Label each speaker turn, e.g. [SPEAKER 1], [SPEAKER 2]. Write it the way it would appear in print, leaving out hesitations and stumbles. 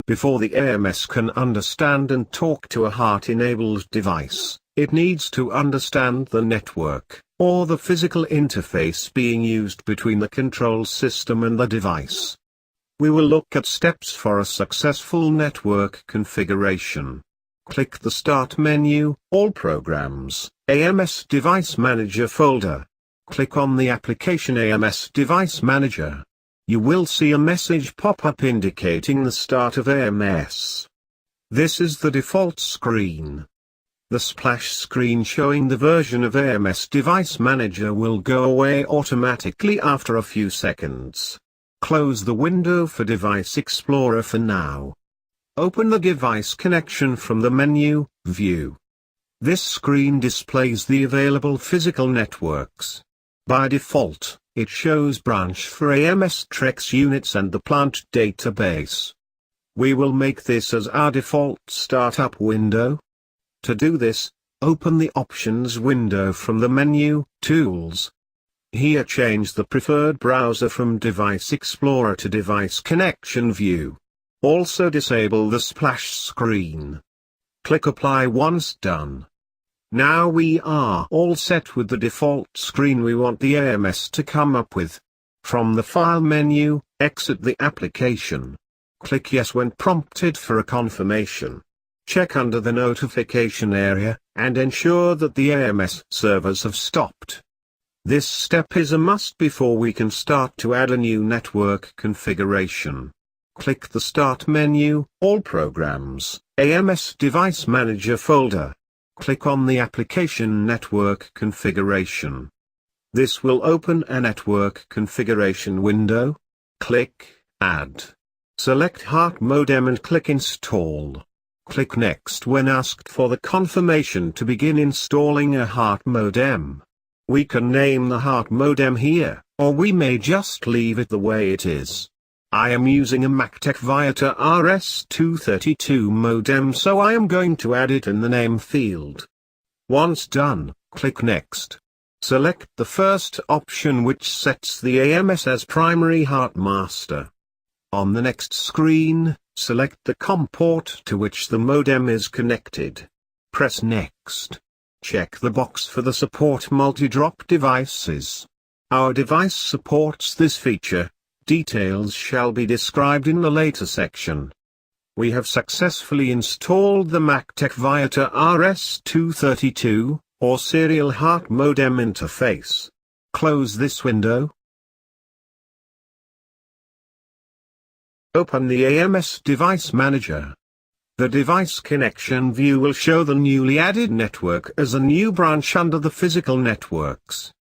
[SPEAKER 1] Before the AMS can understand and talk to a HART-enabled device, it needs to understand the network, or the physical interface being used between the control system and the device. We will look at steps for a successful network configuration. Click the Start menu, All Programs, AMS Device Manager folder. Click on the application AMS Device Manager. You will see a message pop up indicating the start of AMS. This is the default screen. The splash screen showing the version of AMS Device Manager will go away automatically after a few seconds. Close the window for Device Explorer for now. Open the device connection from the menu, View. This screen displays the available physical networks. By default, it shows branch for AMS TREX units and the plant database. We will make this as our default startup window. To do this, open the Options window from the menu, Tools. Here change the preferred browser from Device Explorer to Device Connection View. Also disable the splash screen. Click Apply once done. Now we are all set with the default screen we want the AMS to come up with. From the File menu, exit the application. Click Yes when prompted for a confirmation. Check under the notification area, and ensure that the AMS servers have stopped. This step is a must before we can start to add a new network configuration. Click the Start menu, All Programs, AMS Device Manager folder. Click on the Application Network Configuration. This will open a network configuration window. Click Add. Select HART modem and click Install. Click Next when asked for the confirmation to begin installing a HART modem. We can name the HART modem here, or we may just leave it the way it is. I am using a MacTech Viator RS232 modem, so I am going to add it in the name field. Once done, click Next. Select the first option, which sets the AMS as primary HART master. On the next screen, select the COM port to which the modem is connected. Press Next. Check the box for the Support multi-drop devices. Our device supports this feature. Details shall be described in the later section. We have successfully installed the MacTech Viator RS232, or serial HART modem interface. Close this window. Open the AMS Device Manager. The device connection view will show the newly added network as a new branch under the physical networks.